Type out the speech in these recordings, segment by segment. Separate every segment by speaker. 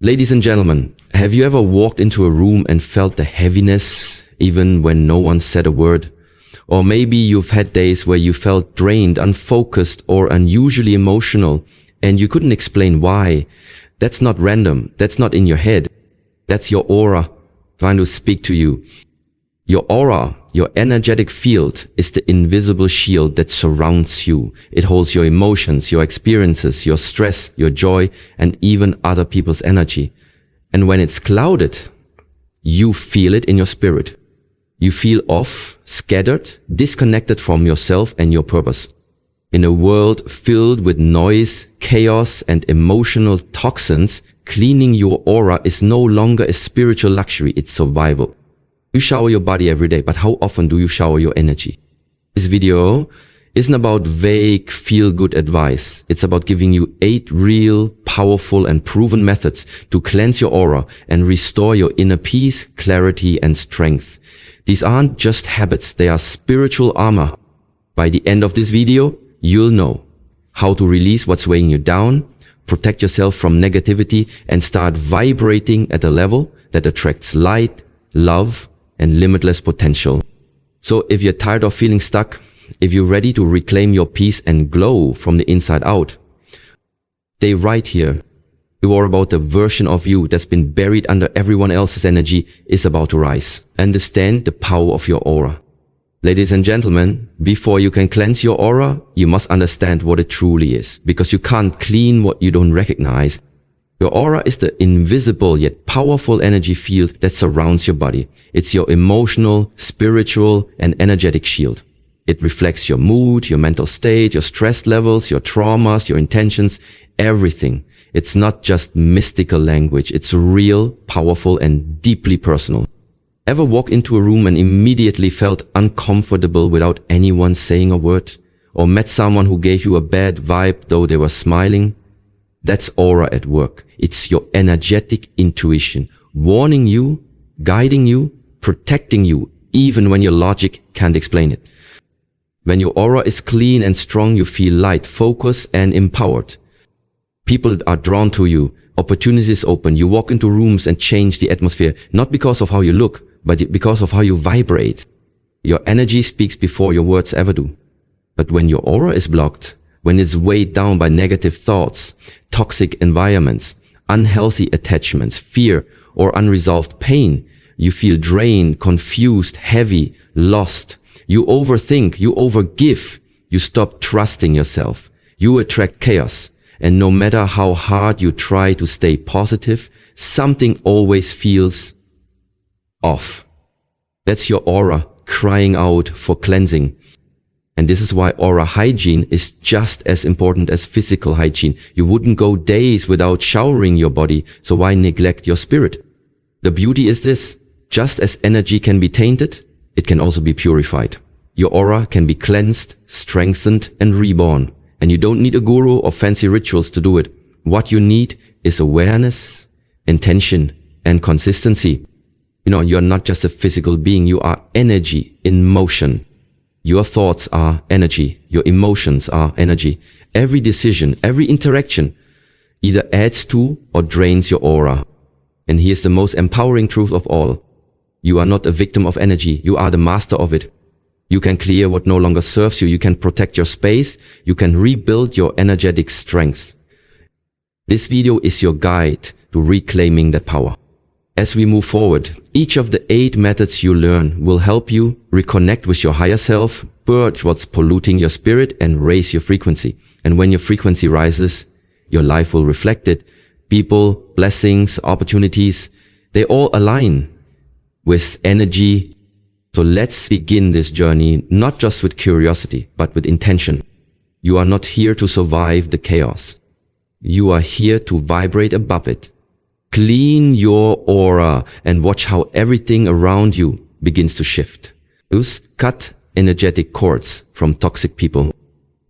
Speaker 1: Ladies and gentlemen, have you ever walked into a room and felt the heaviness even when no one said a word? Or maybe you've had days where you felt drained, unfocused, or unusually emotional, and you couldn't explain why. That's not random. That's not in your head. That's your aura trying to speak to you. Your aura, your energetic field, is the invisible shield that surrounds you. It holds your emotions, your experiences, your stress, your joy, and even other people's energy. And when it's clouded, you feel it in your spirit. You feel off, scattered, disconnected from yourself and your purpose. In a world filled with noise, chaos, and emotional toxins, cleaning your aura is no longer a spiritual luxury, it's survival. You shower your body every day, but how often do you shower your energy? This video isn't about vague, feel-good advice. It's about giving you 8 real, powerful, and proven methods to cleanse your aura and restore your inner peace, clarity, and strength. These aren't just habits, they are spiritual armor. By the end of this video, you'll know how to release what's weighing you down, protect yourself from negativity, and start vibrating at a level that attracts light, love, and limitless potential. So if you're tired of feeling stuck, if you're ready to reclaim your peace and glow from the inside out, stay right here. You are about the version of you that's been buried under everyone else's energy is about to rise. Understand the power of your aura. Ladies and gentlemen, before you can cleanse your aura, you must understand what it truly is, because you can't clean what you don't recognize. Your aura is the invisible yet powerful energy field that surrounds your body. It's your emotional, spiritual, and energetic shield. It reflects your mood, your mental state, your stress levels, your traumas, your intentions, everything. It's not just mystical language. It's real, powerful, and deeply personal. Ever walk into a room and immediately felt uncomfortable without anyone saying a word? Or met someone who gave you a bad vibe though they were smiling? That's aura at work. It's your energetic intuition, warning you, guiding you, protecting you, even when your logic can't explain it. When your aura is clean and strong, you feel light, focused, and empowered. People are drawn to you. Opportunities open. You walk into rooms and change the atmosphere, not because of how you look, but because of how you vibrate. Your energy speaks before your words ever do. But when your aura is blocked, when it's weighed down by negative thoughts, toxic environments, unhealthy attachments, fear, or unresolved pain, you feel drained, confused, heavy, lost. You overthink, you overgive, you stop trusting yourself. You attract chaos. And no matter how hard you try to stay positive, something always feels off. That's your aura crying out for cleansing. And this is why aura hygiene is just as important as physical hygiene. You wouldn't go days without showering your body, so why neglect your spirit? The beauty is this: just as energy can be tainted, it can also be purified. Your aura can be cleansed, strengthened, and reborn. And you don't need a guru or fancy rituals to do it. What you need is awareness, intention, and consistency. You're not just a physical being, you are energy in motion. Your thoughts are energy. Your emotions are energy. Every decision, every interaction either adds to or drains your aura. And here's the most empowering truth of all. You are not a victim of energy. You are the master of it. You can clear what no longer serves you. You can protect your space. You can rebuild your energetic strength. This video is your guide to reclaiming that power. As we move forward, each of the 8 methods you learn will help you reconnect with your higher self, purge what's polluting your spirit, and raise your frequency. And when your frequency rises, your life will reflect it. People, blessings, opportunities, they all align with energy. So let's begin this journey, not just with curiosity, but with intention. You are not here to survive the chaos. You are here to vibrate above it. Clean your aura and watch how everything around you begins to shift. Cut energetic cords from toxic people.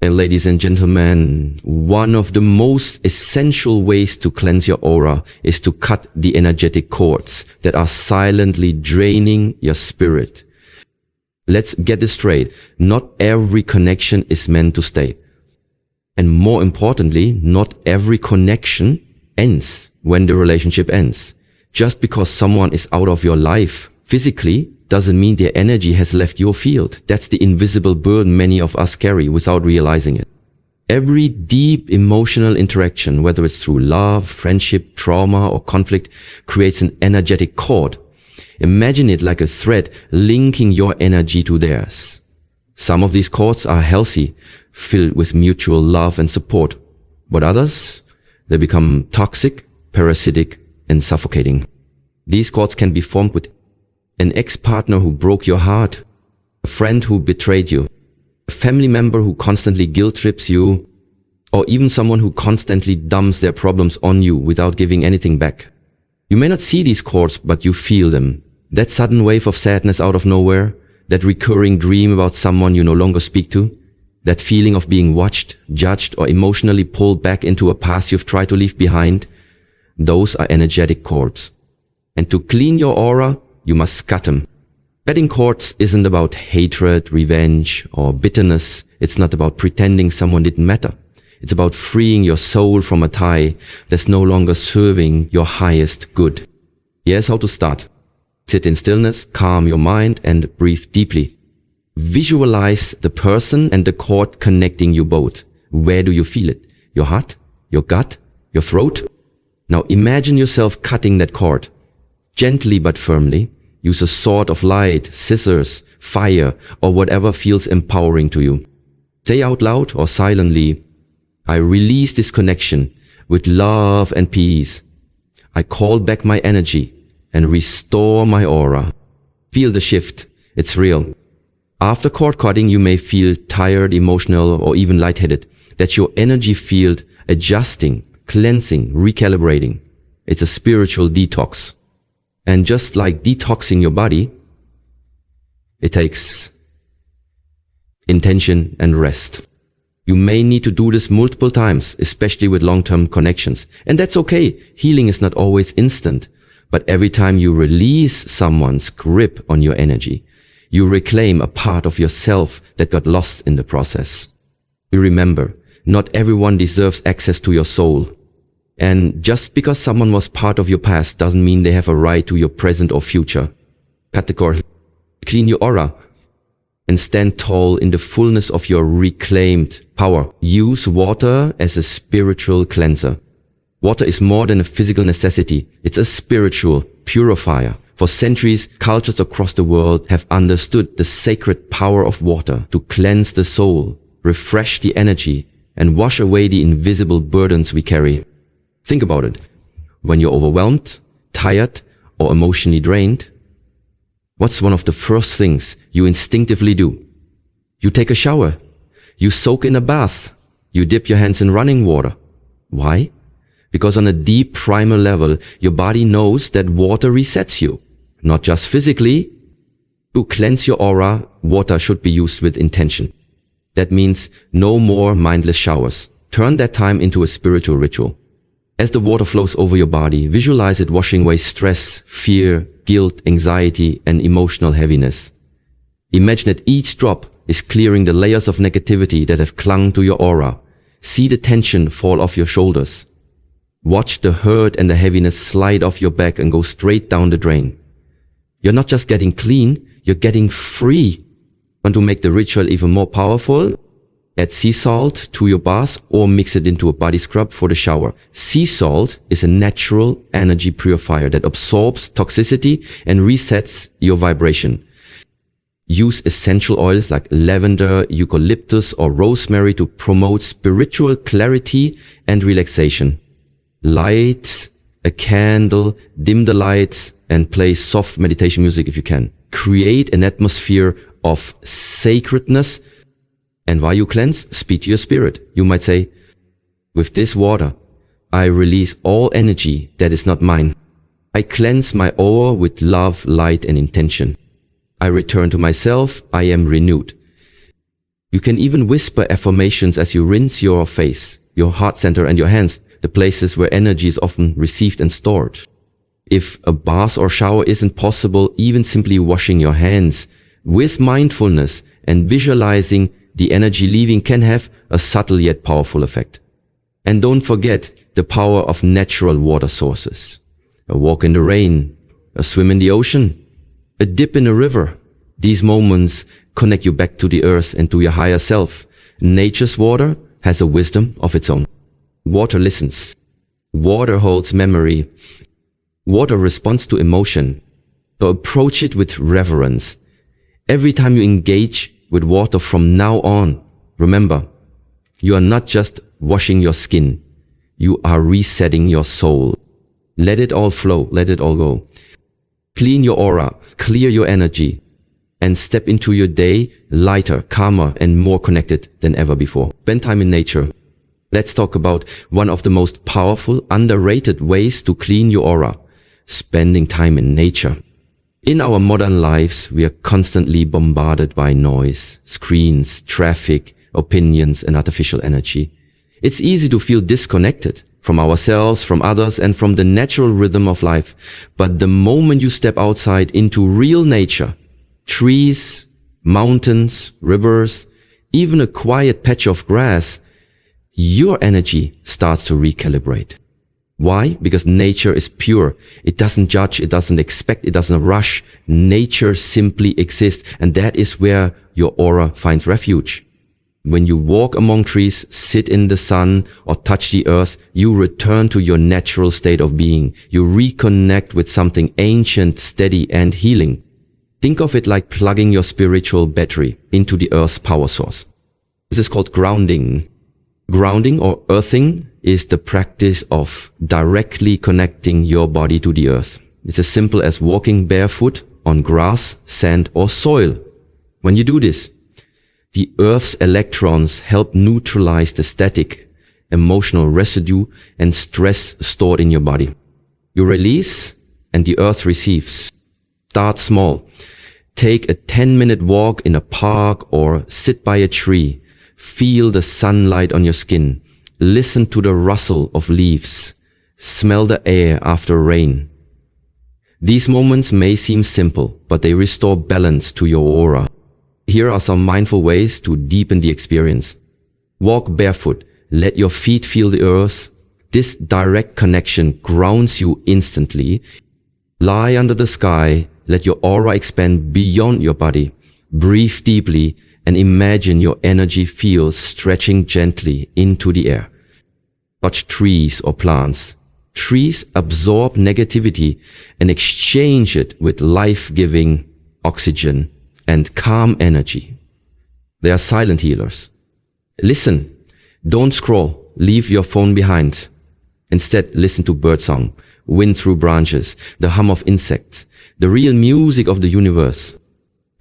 Speaker 1: And ladies and gentlemen, one of the most essential ways to cleanse your aura is to cut the energetic cords that are silently draining your spirit. Let's get this straight. Not every connection is meant to stay. And more importantly, not every connection ends. when the relationship ends. Just because someone is out of your life physically doesn't mean their energy has left your field. That's the invisible burden many of us carry without realizing it. Every deep emotional interaction, whether it's through love, friendship, trauma, or conflict, creates an energetic cord. Imagine it like a thread linking your energy to theirs. Some of these cords are healthy, filled with mutual love and support, but others, they become toxic, parasitic, and suffocating. These cords can be formed with an ex-partner who broke your heart, a friend who betrayed you, a family member who constantly guilt trips you, or even someone who constantly dumps their problems on you without giving anything back. You may not see these cords, but you feel them. That sudden wave of sadness out of nowhere, that recurring dream about someone you no longer speak to, that feeling of being watched, judged, or emotionally pulled back into a past you've tried to leave behind, those are energetic cords. And to clean your aura, you must cut them. Cutting cords isn't about hatred, revenge, or bitterness. It's not about pretending someone didn't matter. It's about freeing your soul from a tie that's no longer serving your highest good. Here's how to start. Sit in stillness, calm your mind, and breathe deeply. Visualize the person and the cord connecting you both. Where do you feel it? Your heart? Your gut? Your throat? Now imagine yourself cutting that cord. Gently but firmly. Use a sword of light, scissors, fire, or whatever feels empowering to you. Say out loud or silently, I release this connection with love and peace. I call back my energy and restore my aura. Feel the shift. It's real. After cord cutting, you may feel tired, emotional, or even lightheaded. That's your energy field adjusting, cleansing, recalibrating. It's a spiritual detox. And just like detoxing your body, it takes intention and rest. You may need to do this multiple times, especially with long-term connections. And that's okay. Healing is not always instant. But every time you release someone's grip on your energy, you reclaim a part of yourself that got lost in the process. You remember, not everyone deserves access to your soul. And just because someone was part of your past doesn't mean they have a right to your present or future. Cut the cord, clean your aura, and stand tall in the fullness of your reclaimed power. Use water as a spiritual cleanser. Water is more than a physical necessity. It's a spiritual purifier. For centuries, cultures across the world have understood the sacred power of water to cleanse the soul, refresh the energy, and wash away the invisible burdens we carry. Think about it. When you're overwhelmed, tired, or emotionally drained, what's one of the first things you instinctively do? You take a shower. You soak in a bath. You dip your hands in running water. Why? Because on a deep primal level, your body knows that water resets you. Not just physically. To cleanse your aura, water should be used with intention. That means no more mindless showers. Turn that time into a spiritual ritual. As the water flows over your body, visualize it washing away stress, fear, guilt, anxiety, and emotional heaviness. Imagine that each drop is clearing the layers of negativity that have clung to your aura. See the tension fall off your shoulders. Watch the hurt and the heaviness slide off your back and go straight down the drain. You're not just getting clean, you're getting free. Want to make the ritual even more powerful? Add sea salt to your bath or mix it into a body scrub for the shower. Sea salt is a natural energy purifier that absorbs toxicity and resets your vibration. Use essential oils like lavender, eucalyptus, or rosemary to promote spiritual clarity and relaxation. Light a candle, dim the lights, and play soft meditation music if you can. Create an atmosphere of sacredness. And while you cleanse, speak to your spirit. You might say, with this water, I release all energy that is not mine. I cleanse my aura with love, light, and intention. I return to myself. I am renewed. You can even whisper affirmations as you rinse your face, your heart center, and your hands, the places where energy is often received and stored. If a bath or shower isn't possible, even simply washing your hands with mindfulness and visualizing the energy leaving can have a subtle yet powerful effect. And don't forget, the power of natural water sources. A walk in the rain, a swim in the ocean, a dip in a river. These moments connect you back to the earth and to your higher self. Nature's water has a wisdom of its own. Water listens. Water holds memory. Water responds to emotion. So approach it with reverence. Every time you engage with water from now on, remember, you are not just washing your skin. You are resetting your soul. Let it all flow. Let it all go. Clean your aura. Clear your energy. And step into your day lighter, calmer, and more connected than ever before. Spend time in nature. Let's talk about one of the most powerful, underrated ways to clean your aura. Spending time in nature. In our modern lives, we are constantly bombarded by noise, screens, traffic, opinions, and artificial energy. It's easy to feel disconnected from ourselves, from others, and from the natural rhythm of life. But the moment you step outside into real nature, trees, mountains, rivers, even a quiet patch of grass, your energy starts to recalibrate. Why? Because nature is pure. It doesn't judge, it doesn't expect, it doesn't rush. Nature simply exists, and that is where your aura finds refuge. When you walk among trees, sit in the sun, or touch the earth, you return to your natural state of being. You reconnect with something ancient, steady, and healing. Think of it like plugging your spiritual battery into the earth's power source. This is called grounding. Grounding or earthing is the practice of directly connecting your body to the earth. It's as simple as walking barefoot on grass, sand, or soil. When you do this, the earth's electrons help neutralize the static, emotional residue and stress stored in your body. You release and the earth receives. Start small. Take a 10-minute walk in a park or sit by a tree. Feel the sunlight on your skin. Listen to the rustle of leaves. Smell the air after rain. These moments may seem simple, but they restore balance to your aura. Here are some mindful ways to deepen the experience. Walk barefoot. Let your feet feel the earth. This direct connection grounds you instantly. Lie under the sky. Let your aura expand beyond your body. Breathe deeply and imagine your energy fields stretching gently into the air. Touch trees or plants. Trees absorb negativity and exchange it with life-giving oxygen and calm energy. They are silent healers. Listen. Don't scroll. Leave your phone behind. Instead, listen to birdsong, wind through branches, the hum of insects, the real music of the universe.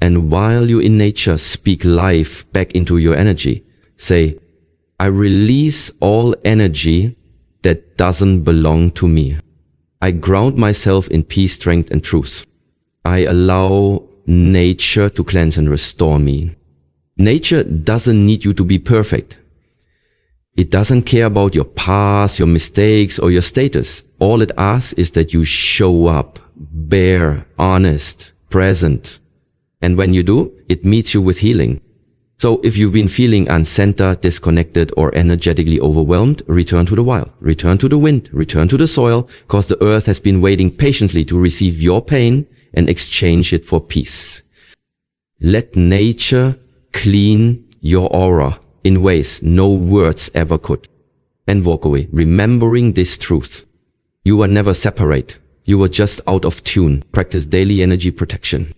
Speaker 1: And while you're in nature, speak life back into your energy. Say, I release all energy that doesn't belong to me. I ground myself in peace, strength, and truth. I allow nature to cleanse and restore me. Nature doesn't need you to be perfect. It doesn't care about your past, your mistakes, or your status. All it asks is that you show up, bare, honest, present. And when you do, it meets you with healing. So if you've been feeling uncentered, disconnected, or energetically overwhelmed, return to the wild, return to the wind, return to the soil, because the earth has been waiting patiently to receive your pain and exchange it for peace. Let nature clean your aura in ways no words ever could. And walk away, remembering this truth. You are never separate. You are just out of tune. Practice daily energy protection.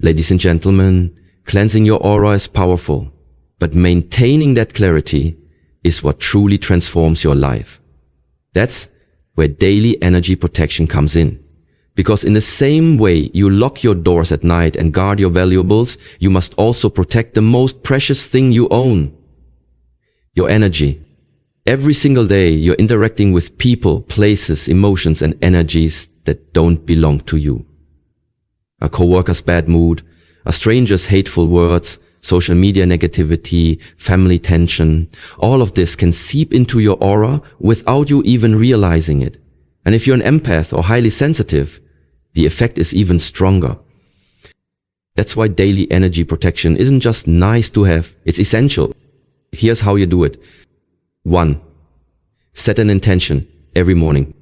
Speaker 1: Ladies and gentlemen, cleansing your aura is powerful, but maintaining that clarity is what truly transforms your life. That's where daily energy protection comes in. Because in the same way you lock your doors at night and guard your valuables, you must also protect the most precious thing you own. Your energy. Every single day you're interacting with people, places, emotions, and energies that don't belong to you. A coworker's bad mood, a stranger's hateful words, social media negativity, family tension. All of this can seep into your aura without you even realizing it. And if you're an empath or highly sensitive, the effect is even stronger. That's why daily energy protection isn't just nice to have, it's essential. Here's how you do it. 1. Set an intention every morning.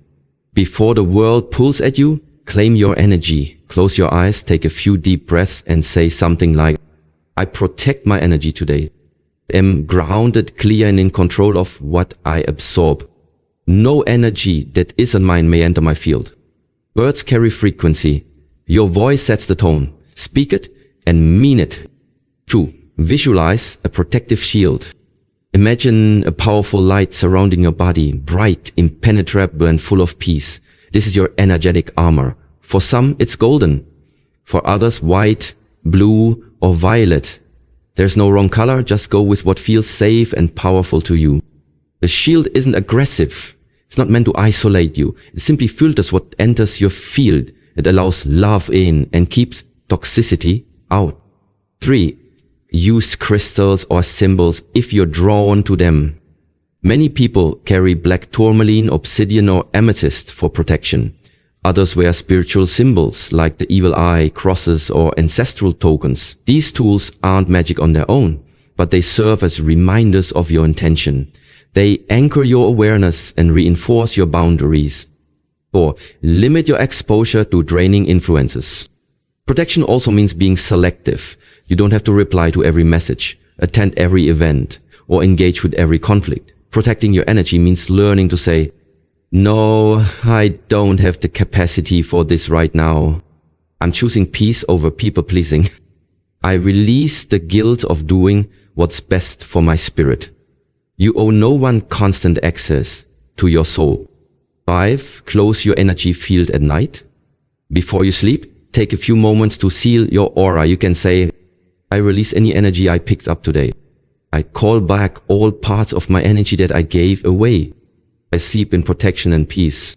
Speaker 1: Before the world pulls at you, claim your energy. Close your eyes, take a few deep breaths and say something like, I protect my energy today. Am grounded, clear and in control of what I absorb. No energy that isn't mine may enter my field. Words carry frequency. Your voice sets the tone. Speak it and mean it. 2. Visualize a protective shield. Imagine a powerful light surrounding your body, bright, impenetrable and full of peace. This is your energetic armor. For some, it's golden. For others, white, blue or violet. There's no wrong color, just go with what feels safe and powerful to you. The shield isn't aggressive. It's not meant to isolate you. It simply filters what enters your field. It allows love in and keeps toxicity out. 3. Use crystals or symbols if you're drawn to them. Many people carry black tourmaline, obsidian or amethyst for protection. Others wear spiritual symbols like the evil eye, crosses or ancestral tokens. These tools aren't magic on their own, but they serve as reminders of your intention. They anchor your awareness and reinforce your boundaries. 4. Limit your exposure to draining influences. Protection also means being selective. You don't have to reply to every message, attend every event, or engage with every conflict. Protecting your energy means learning to say, no, I don't have the capacity for this right now. I'm choosing peace over people pleasing. I release the guilt of doing what's best for my spirit. You owe no one constant access to your soul. 5. Close your energy field at night. Before you sleep, take a few moments to seal your aura. You can say, I release any energy I picked up today. I call back all parts of my energy that I gave away. I sleep in protection and peace.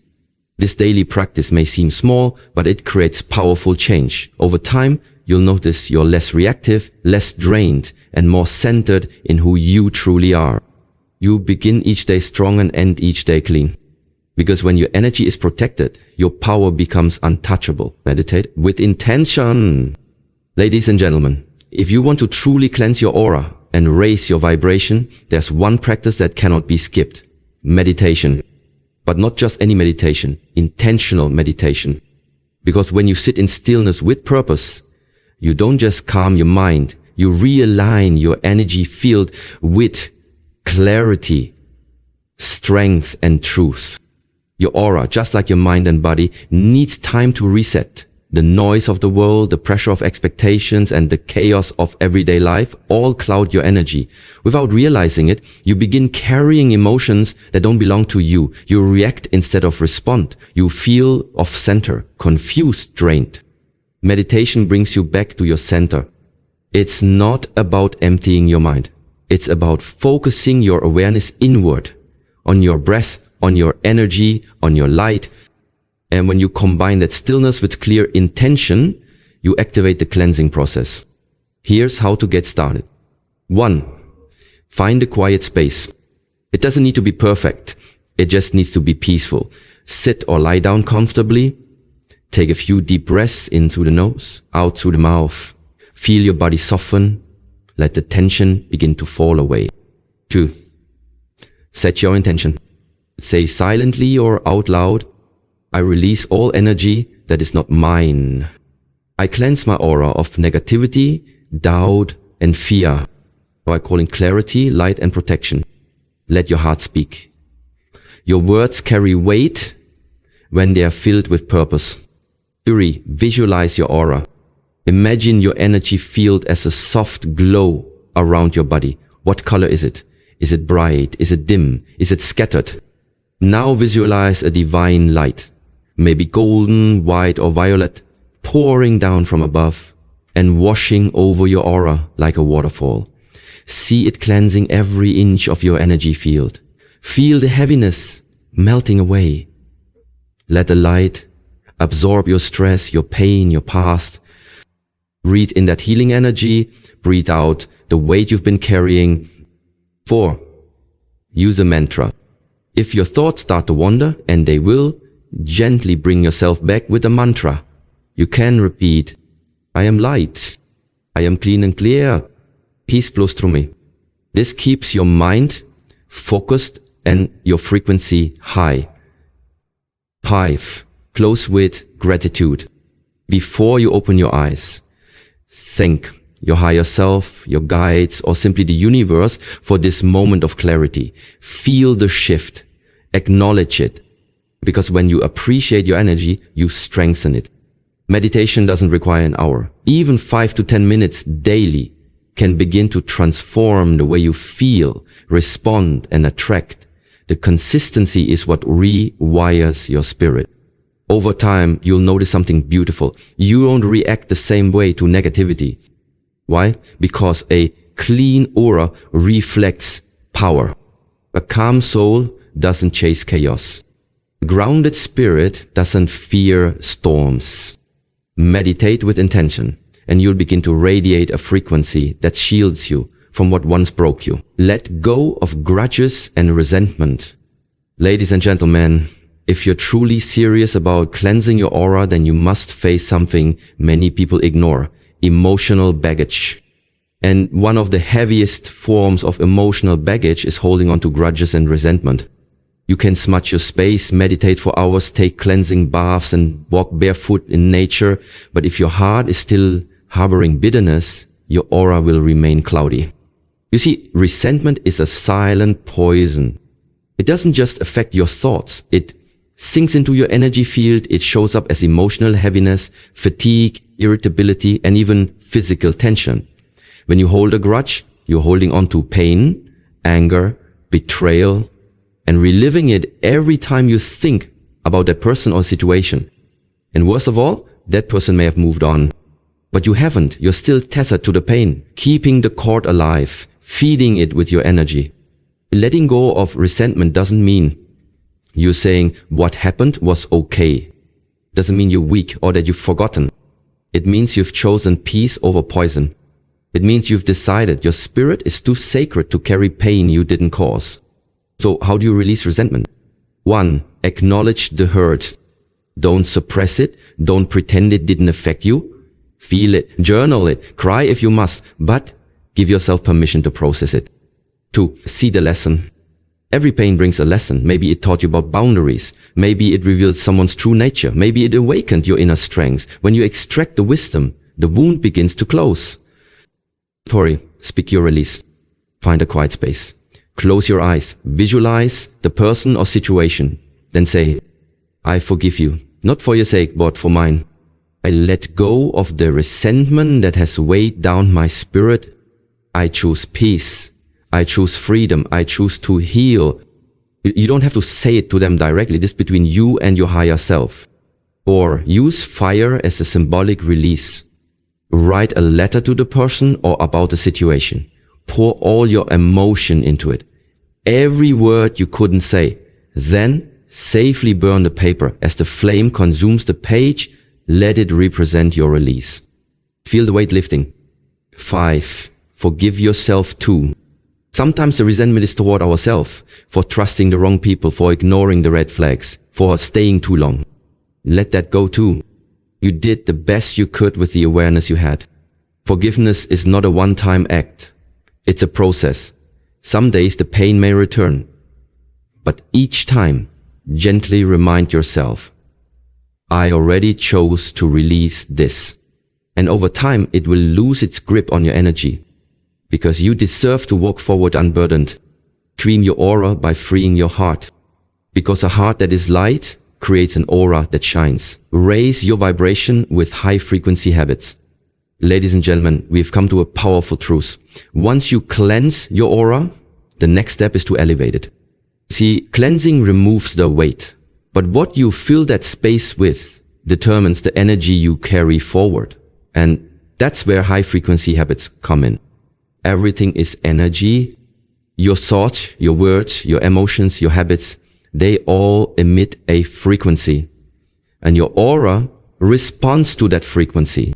Speaker 1: This daily practice may seem small, but it creates powerful change. Over time, you'll notice you're less reactive, less drained, and more centered in who you truly are. You begin each day strong and end each day clean. Because when your energy is protected, your power becomes untouchable. Meditate with intention. Ladies and gentlemen, if you want to truly cleanse your aura and raise your vibration, there's one practice that cannot be skipped. Meditation. But not just any meditation, intentional meditation. Because when you sit in stillness with purpose, you don't just calm your mind, you realign your energy field with clarity, strength and truth. Your aura, just like your mind and body, needs time to reset. The noise of the world, the pressure of expectations, and the chaos of everyday life all cloud your energy. Without realizing it, you begin carrying emotions that don't belong to you. You react instead of respond. You feel off center, confused, drained. Meditation brings you back to your center. It's not about emptying your mind. It's about focusing your awareness inward, on your breath, on your energy, on your light. And when you combine that stillness with clear intention, you activate the cleansing process. Here's how to get started. 1. Find a quiet space. It doesn't need to be perfect. It just needs to be peaceful. Sit or lie down comfortably. Take a few deep breaths in through the nose, out through the mouth. Feel your body soften. Let the tension begin to fall away. 2. Set your intention. Say silently or out loud, I release all energy that is not mine. I cleanse my aura of negativity, doubt, and fear by calling clarity, light, and protection. Let your heart speak. Your words carry weight when they are filled with purpose. 3. Visualize your aura. Imagine your energy field as a soft glow around your body. What color is it? Is it bright? Is it dim? Is it scattered? Now visualize a divine light. Maybe golden, white or violet, pouring down from above and washing over your aura like a waterfall. See it cleansing every inch of your energy field. Feel the heaviness melting away. Let the light absorb your stress, your pain, your past. Breathe in that healing energy. Breathe out the weight you've been carrying. 4. Use a mantra. If your thoughts start to wander, and they will, gently bring yourself back with a mantra. You can repeat, I am light. I am clean and clear. Peace flows through me. This keeps your mind focused and your frequency high. 5. Close with gratitude. Before you open your eyes, thank your higher self, your guides, or simply the universe for this moment of clarity. Feel the shift. Acknowledge it. Because when you appreciate your energy, you strengthen it. Meditation doesn't require an hour. Even 5 to 10 minutes daily can begin to transform the way you feel, respond, and attract. The consistency is what rewires your spirit. Over time, you'll notice something beautiful. You don't react the same way to negativity. Why? Because a clean aura reflects power. A calm soul doesn't chase chaos. A grounded spirit doesn't fear storms. Meditate with intention, and you'll begin to radiate a frequency that shields you from what once broke you. Let go of grudges and resentment. Ladies and gentlemen, if you're truly serious about cleansing your aura, then you must face something many people ignore: emotional baggage. And one of the heaviest forms of emotional baggage is holding on to grudges and resentment. You can smudge your space, meditate for hours, take cleansing baths, and walk barefoot in nature. But if your heart is still harboring bitterness, your aura will remain cloudy. You see, resentment is a silent poison. It doesn't just affect your thoughts. It sinks into your energy field. It shows up as emotional heaviness, fatigue, irritability, and even physical tension. When you hold a grudge, you're holding on to pain, anger, betrayal, and reliving it every time you think about that person or situation. And worst of all, that person may have moved on. But you haven't. You're still tethered to the pain, keeping the cord alive, feeding it with your energy. Letting go of resentment doesn't mean you're saying what happened was okay. Doesn't mean you're weak or that you've forgotten. It means you've chosen peace over poison. It means you've decided your spirit is too sacred to carry pain you didn't cause. So how do you release resentment? 1. Acknowledge the hurt. Don't suppress it. Don't pretend it didn't affect you. Feel it. Journal it. Cry if you must. But give yourself permission to process it. 2. See the lesson. Every pain brings a lesson. Maybe it taught you about boundaries. Maybe it revealed someone's true nature. Maybe it awakened your inner strengths. When you extract the wisdom, the wound begins to close. Tori, speak your release. Find a quiet space. Close your eyes. Visualize the person or situation. Then say, I forgive you. Not for your sake, but for mine. I let go of the resentment that has weighed down my spirit. I choose peace. I choose freedom. I choose to heal. You don't have to say it to them directly. This is between you and your higher self. Or use fire as a symbolic release. Write a letter to the person or about the situation. Pour all your emotion into it. Every word you couldn't say. Then safely burn the paper. As the flame consumes the page, let it represent your release. Feel the weight lifting. 5. Forgive yourself too. Sometimes the resentment is toward ourselves, for trusting the wrong people, for ignoring the red flags, for staying too long. Let that go too. You did the best you could with the awareness you had. Forgiveness is not a one-time act. It's a process. Some days the pain may return. But each time, gently remind yourself, I already chose to release this. And over time, it will lose its grip on your energy. Because you deserve to walk forward unburdened. Dream your aura by freeing your heart. Because a heart that is light creates an aura that shines. Raise your vibration with high frequency habits. Ladies and gentlemen, we've come to a powerful truth. Once you cleanse your aura, the next step is to elevate it. See, cleansing removes the weight, but what you fill that space with determines the energy you carry forward. And that's where high frequency habits come in. Everything is energy. Your thoughts, your words, your emotions, your habits, they all emit a frequency. And your aura responds to that frequency.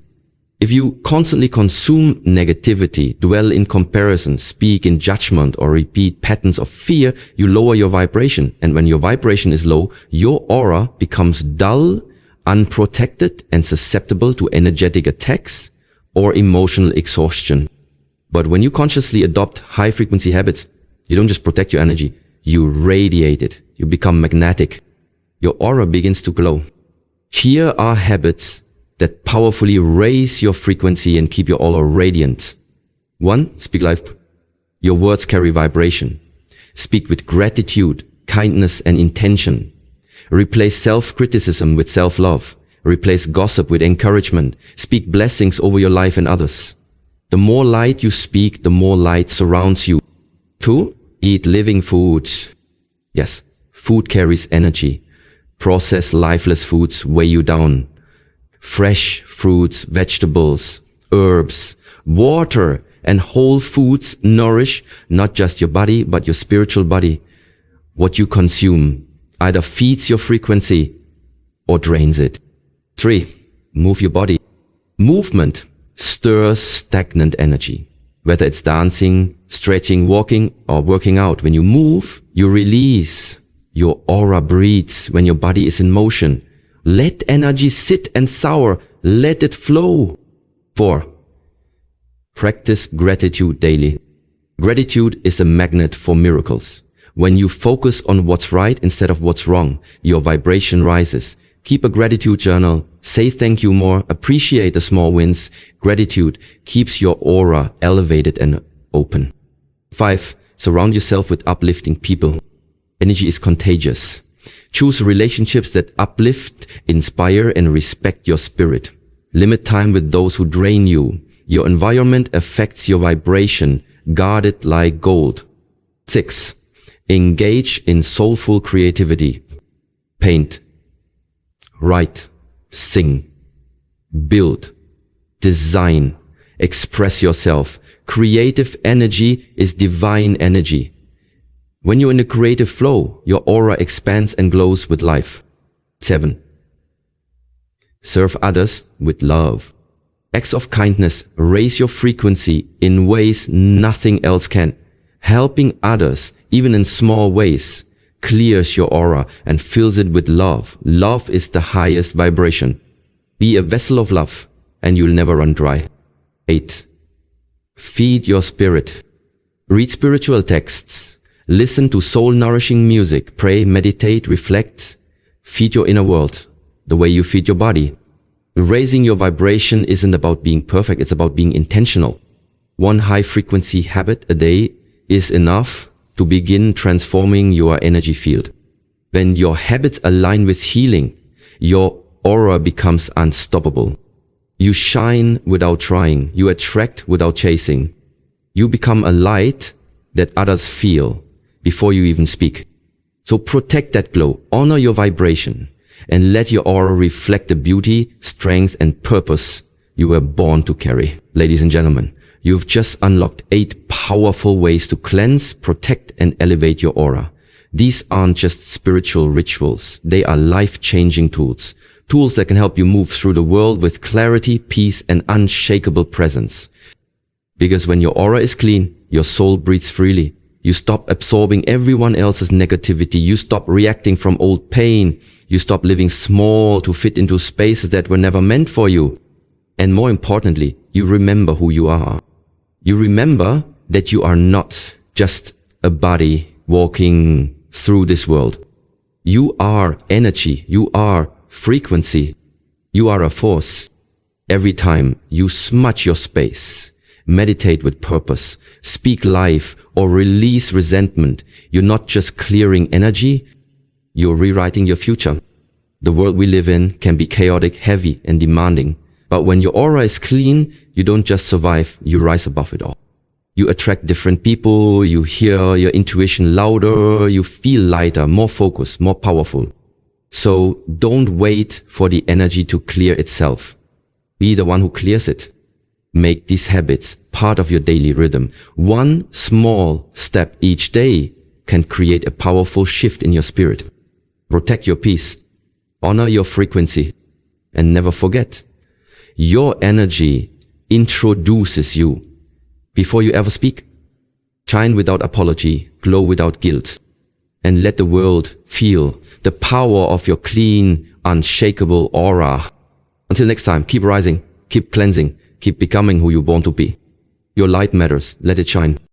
Speaker 1: If you constantly consume negativity, dwell in comparison, speak in judgment, or repeat patterns of fear, you lower your vibration. And when your vibration is low, your aura becomes dull, unprotected, and susceptible to energetic attacks or emotional exhaustion. But when you consciously adopt high frequency habits, you don't just protect your energy, You radiate it. You become magnetic. Your aura begins to glow. Here are habits that powerfully raise your frequency and keep your aura radiant. 1. Speak life. Your words carry vibration. Speak with gratitude, kindness, and intention. Replace self-criticism with self-love. Replace gossip with encouragement. Speak blessings over your life and others. The more light you speak, the more light surrounds you. 2. Eat living foods. Yes, food carries energy. Processed, lifeless foods weigh you down. Fresh fruits, vegetables, herbs, water, and whole foods nourish not just your body, but your spiritual body. What you consume either feeds your frequency or drains it. 3. Move your body. Movement stirs stagnant energy. Whether it's dancing, stretching, walking, or working out. When you move, you release. Your aura breathes when your body is in motion. Let energy sit and sour. Let it flow. 4. Practice gratitude daily. Gratitude is a magnet for miracles. When you focus on what's right instead of what's wrong, your vibration rises. Keep a gratitude journal. Say thank you more. Appreciate the small wins. Gratitude keeps your aura elevated and open. 5. Surround yourself with uplifting people. Energy is contagious. Choose relationships that uplift, inspire, and respect your spirit. Limit time with those who drain you. Your environment affects your vibration. Guard it like gold. 6. Engage in soulful creativity. Paint. Write. Sing. Build. Design. Express yourself. Creative energy is divine energy. When you're in a creative flow, your aura expands and glows with life. 7. Serve others with love. Acts of kindness raise your frequency in ways nothing else can. Helping others, even in small ways, clears your aura and fills it with love. Love is the highest vibration. Be a vessel of love and you'll never run dry. 8. Feed your spirit. Read spiritual texts. Listen to soul-nourishing music. Pray, meditate, reflect. Feed your inner world the way you feed your body. Raising your vibration isn't about being perfect, it's about being intentional. One high-frequency habit a day is enough to begin transforming your energy field. When your habits align with healing, your aura becomes unstoppable. You shine without trying. You attract without chasing. You become a light that others feel before you even speak. So protect that glow, honor your vibration, and let your aura reflect the beauty, strength, and purpose you were born to carry. Ladies and gentlemen, you've just unlocked 8 powerful ways to cleanse, protect, and elevate your aura. These aren't just spiritual rituals. They are life-changing tools. Tools that can help you move through the world with clarity, peace, and unshakable presence. Because when your aura is clean, your soul breathes freely. You stop absorbing everyone else's negativity. You stop reacting from old pain. You stop living small to fit into spaces that were never meant for you. And more importantly, you remember who you are. You remember that you are not just a body walking through this world. You are energy. You are frequency. You are a force. Every time you smudge your space, meditate with purpose, speak life, or release resentment, you're not just clearing energy, you're rewriting your future. The world we live in can be chaotic, heavy, and demanding. But when your aura is clean, you don't just survive, you rise above it all. You attract different people, you hear your intuition louder, you feel lighter, more focused, more powerful. So don't wait for the energy to clear itself. Be the one who clears it. Make these habits part of your daily rhythm. One small step each day can create a powerful shift in your spirit. Protect your peace. Honor your frequency. And never forget, your energy introduces you before you ever speak. Shine without apology, glow without guilt, and let the world feel the power of your clean, unshakable aura. Until next time, keep rising, keep cleansing, keep becoming who you're born to be. Your light matters. Let it shine.